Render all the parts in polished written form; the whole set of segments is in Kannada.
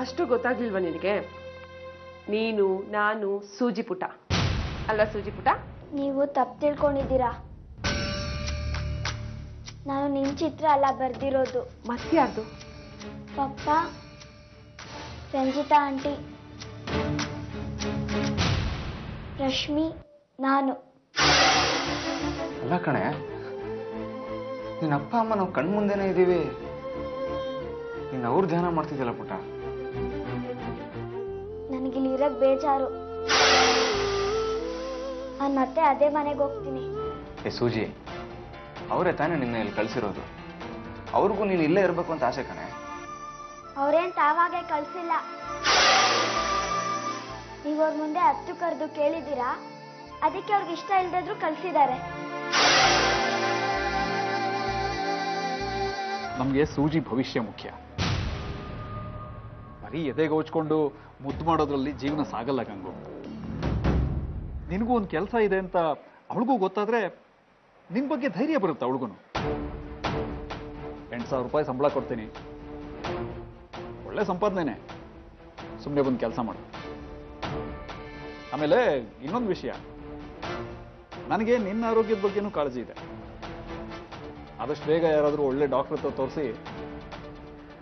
ಅಷ್ಟು ಗೊತ್ತಾಗ್ಲಿಲ್ವಾ ನಿನಗೆ? ನೀನು ನಾನು ಸೂಜಿ ಪುಟ ಅಲ್ವಾ ಸೂಜಿ ಪುಟ? ನೀವು ತಪ್ಪು ತಿಳ್ಕೊಂಡಿದ್ದೀರಾ. ನಾನು ನಿಮ್ ಚಿತ್ರ ಅಲ್ಲ ಬರ್ದಿರೋದು. ಮತ್ಯಾರ್ದು? ಪಪ್ಪ, ರಂಜಿತಾ ಆಂಟಿ, ರಶ್ಮಿ, ನಾನು. ಅಲ್ಲ ಕಣೆ, ನಿನ್ನ ಅಪ್ಪ ಅಮ್ಮ ನಾವು ಕಣ್ಮುಂದೆನೇ ಇದ್ದೀವಿ, ನೀನು ಅವ್ರ ಧ್ಯಾನ ಮಾಡ್ತಿದ್ಯಲ್ಲ ಪುಟ. ನನಗಿಲ್ಲಿ ಇರಕ್ ಬೇಜಾರು. ನಾನು ಮತ್ತೆ ಅದೇ ಮನೆಗೆ ಹೋಗ್ತೀನಿ. ಏ ಸೂಜಿ, ಅವರೇ ತಾನೇ ನಿನ್ನ ಇಲ್ಲಿ ಕಳ್ಸಿರೋದು. ಅವ್ರಿಗೂ ನೀನು ಇಲ್ಲೇ ಇರಬೇಕು ಅಂತ ಆಸೆ ಕಣೆ. ಅವ್ರೇನ್ ತಾವಾಗೆ ಕಳ್ಸಿಲ್ಲ. ನೀವು ಅವ್ರ ಮುಂದೆ ಹತ್ತು ಕರೆದು ಕೇಳಿದ್ದೀರಾ, ಅದಕ್ಕೆ ಅವ್ರಿಗೆ ಇಷ್ಟ ಇಲ್ದಿದ್ರು ಕಳ್ಸಿದ್ದಾರೆ. ನಮಗೆ ಸೂಜಿ ಭವಿಷ್ಯ ಮುಖ್ಯ. ಬರೀ ಎದೆಗೋಚ್ಕೊಂಡು ಮುದ್ದು ಮಾಡೋದ್ರಲ್ಲಿ ಜೀವನ ಸಾಗಲ್ಲ ಗಂಗು. ನಿನಗೂ ಒಂದು ಕೆಲಸ ಇದೆ ಅಂತ ಅವಳಿಗೂ ಗೊತ್ತಾದ್ರೆ ನಿನ್ ಬಗ್ಗೆ ಧೈರ್ಯ ಬರುತ್ತೆ ಅವಳಿಗೂ. 8,000 ರೂಪಾಯಿ ಸಂಬಳ ಕೊಡ್ತೀನಿ, ಒಳ್ಳೆ ಸಂಪಾದನೆ, ಸುಮ್ಮನೆ ಬಂದು ಕೆಲಸ ಮಾಡು. ಆಮೇಲೆ ಇನ್ನೊಂದು ವಿಷಯ, ನನಗೆ ನಿನ್ನ ಆರೋಗ್ಯದ ಬಗ್ಗೆನೂ ಕಾಳಜಿ ಇದೆ. ಆದಷ್ಟು ಬೇಗ ಯಾರಾದರೂ ಒಳ್ಳೆ ಡಾಕ್ಟರ್ ಹತ್ರ ತೋರಿಸಿ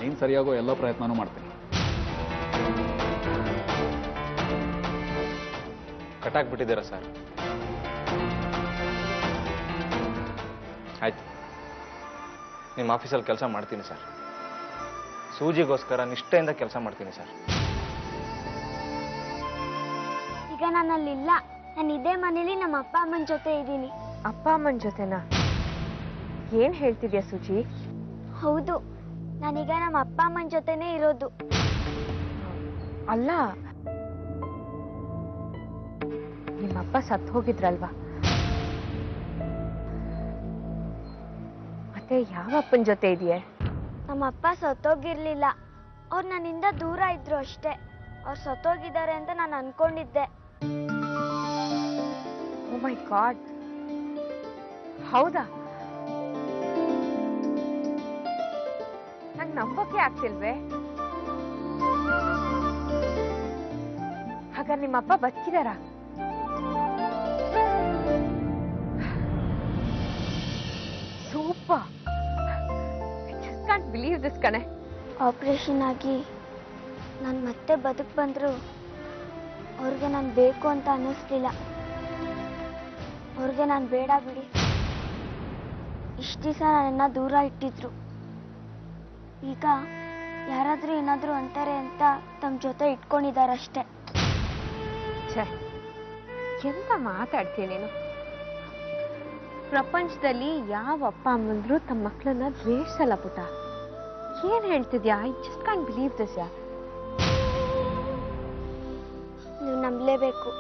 ನೀನು ಸರಿಯಾಗೋ ಎಲ್ಲ ಪ್ರಯತ್ನನೂ ಮಾಡ್ತೀನಿ. ಕಟ್ಟಾಕ್ಬಿಟ್ಟಿದ್ದೀರಾ ಸರ್? ಆಯ್ತು, ನಿಮ್ಮ ಆಫೀಸಲ್ಲಿ ಕೆಲಸ ಮಾಡ್ತೀನಿ ಸರ್. ಸೂಜಿಗೋಸ್ಕರ ನಿಷ್ಠೆಯಿಂದ ಕೆಲಸ ಮಾಡ್ತೀನಿ ಸರ್. ಈಗ ನಾನಲ್ಲಿಲ್ಲ. ನಾನು ಇದೇ ಮನೇಲಿ ನಮ್ಮ ಅಪ್ಪ ಅಮ್ಮನ ಜೊತೆ ಇದ್ದೀನಿ. ಅಪ್ಪ ಅಮ್ಮನ ಜೊತೆನಾ? ಏನ್ ಹೇಳ್ತಿದ್ಯಾ ಸೂಜಿ? ಹೌದು, ನಾನೀಗ ನಮ್ಮ ಅಪ್ಪ ಅಮ್ಮನ ಜೊತೆನೇ ಇರೋದು. ಅಲ್ಲ, ನಿಮ್ಮಪ್ಪ ಸತ್ತು ಹೋಗಿದ್ರಲ್ವಾ? ಮತ್ತೆ ಯಾವ ಅಪ್ಪನ ಜೊತೆ ಇದೆಯೇ? ನಮ್ಮ ಅಪ್ಪ ಸತ್ತೋಗಿರ್ಲಿಲ್ಲ, ಅವ್ರು ನನ್ನಿಂದ ದೂರ ಇದ್ರು ಅಷ್ಟೇ. ಅವ್ರು ಸತ್ತೋಗಿದ್ದಾರೆ ಅಂತ ನಾನು ಅನ್ಕೊಂಡಿದ್ದೆ. ಓ ಮೈ ಗಾಡ್, ಹೌದಾ? ನಂಗೆ ನಂಬಕ್ಕೆ ಆಗ್ತಿಲ್ವೇ? ಹಾಗಾದ್ರೆ ನಿಮ್ಮಪ್ಪ ಬದುಕಿದಾರ? Super, I just can't believe this ಕಣೆ. ಆಪರೇಷನ್ ಆಗಿ ನಾನು ಮತ್ತೆ ಬದುಕು ಬಂದ್ರು ಅವ್ರಿಗೆ ನಾನು ಬೇಕು ಅಂತ ಅನ್ನಿಸ್ಲಿಲ್ಲ. ಅವ್ರಿಗೆ ನಾನು ಬೇಡ ಬಿಡಿ. ಇಷ್ಟು ದಿವಸ ನನ್ನನ್ನು ದೂರ ಇಟ್ಟಿದ್ರು. ಈಗ ಯಾರಾದರೂ ಏನಾದರೂ ಅಂತಾರೆ ಅಂತ ತಮ್ಮ ಜೊತೆ ಇಟ್ಕೊಂಡಿದ್ದಾರಷ್ಟೇ. ಛೇ, ಎಂತ ಮಾತಾಡ್ತೀನಿ ನೀನು? ಪ್ರಪಂಚದಲ್ಲಿ ಯಾವ ಅಪ್ಪ ಅಮ್ಮಂದ್ರು ತಮ್ಮ ಮಕ್ಕಳನ್ನ ದ್ವೇಷಿಸಲ್ಲ ಪುಟ. ಏನ್ ಹೇಳ್ತಿದ್ಯಾ? I just can't believe this ಯಾ. ನೀವು ನಂಬಲೇಬೇಕು.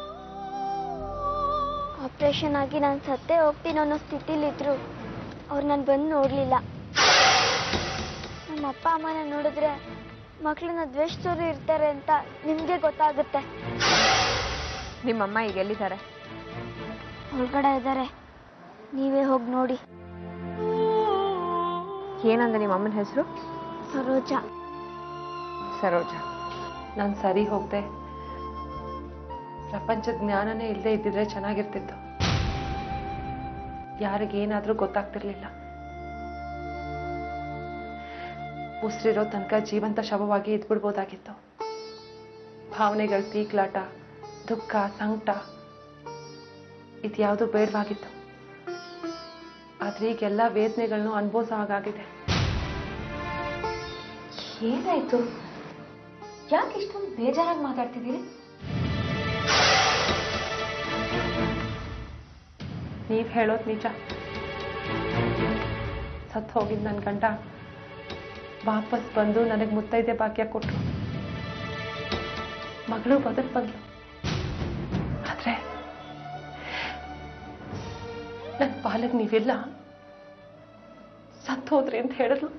ಆಪರೇಷನ್ ಆಗಿ ನಾನು ಸತ್ತೇ ಹೋಗ್ತೀನಿ ಅನ್ನೋ ಸ್ಥಿತಿಲಿದ್ರು ಅವ್ರು ನಾನು ಬಂದು ನೋಡಲಿಲ್ಲ. ನಮ್ಮ ಅಪ್ಪ ಅಮ್ಮನ ನೋಡಿದ್ರೆ ಮಕ್ಕಳನ್ನ ದ್ವೇಷಿಸೋರು ಇರ್ತಾರೆ ಅಂತ ನಿಮಗೆ ಗೊತ್ತಾಗುತ್ತೆ. ನಿಮ್ಮಮ್ಮ ಈಗ ಎಲ್ಲಿದ್ದಾರೆ? ಒಳಗಡೆ ಇದ್ದಾರೆ, ನೀವೇ ಹೋಗಿ ನೋಡಿ. ಏನಂದ ನಿಮ್ಮ ಅಮ್ಮನ ಹೆಸರು? ಸರೋಜಾ. ಸರೋಜಾ. ನಾನು ಸರಿ ಹೋಗ್ದೆ ಪ್ರಪಂಚದ ಜ್ಞಾನನೇ ಇಲ್ಲದೆ ಇದ್ದಿದ್ರೆ ಚೆನ್ನಾಗಿರ್ತಿತ್ತು. ಯಾರಿಗೇನಾದ್ರೂ ಗೊತ್ತಾಗ್ತಿರ್ಲಿಲ್ಲ. ಉಸಿರಿರೋ ತನಕ ಜೀವಂತ ಶವವಾಗಿ ಇದ್ಬಿಡ್ಬೋದಾಗಿತ್ತು. ಭಾವನೆಗಳ ಪೀಕ್ಲಾಟ, ದುಃಖ, ಸಂಕಟ ಇದ್ಯಾವುದು ಬೇಡವಾಗಿತ್ತು. ಆದ್ರೆ ಈಗೆಲ್ಲ ವೇದನೆಗಳನ್ನು ಅನುಭವಿಸೋ ಹಾಗಾಗಿದೆ. ಏನಾಯ್ತು? ಯಾಕೆ ಇಷ್ಟೊಂದು ಬೇಜಾರಾಗಿ ಮಾತಾಡ್ತಿದ್ದೀರಿ? ನೀವ್ ಹೇಳೋದು ನಿಜ. ಸತ್ ಹೋಗಿದ್ ನನ್ನ ಗಂಡ ವಾಪಸ್ ಬಂದು ನನಗೆ ಮುತ್ತೈದೆ ಭಾಗ್ಯ ಕೊಟ್ರು. ಮಗಳು ಬದುಕ್ ಬಂದ್ಲು. ಆದ್ರೆ ನನ್ನ ಪಾಲಕ್ ನೀವೆಲ್ಲ ಸತ್ ಹೋದ್ರಿ ಅಂತ ಹೇಳಿದ್ಲು.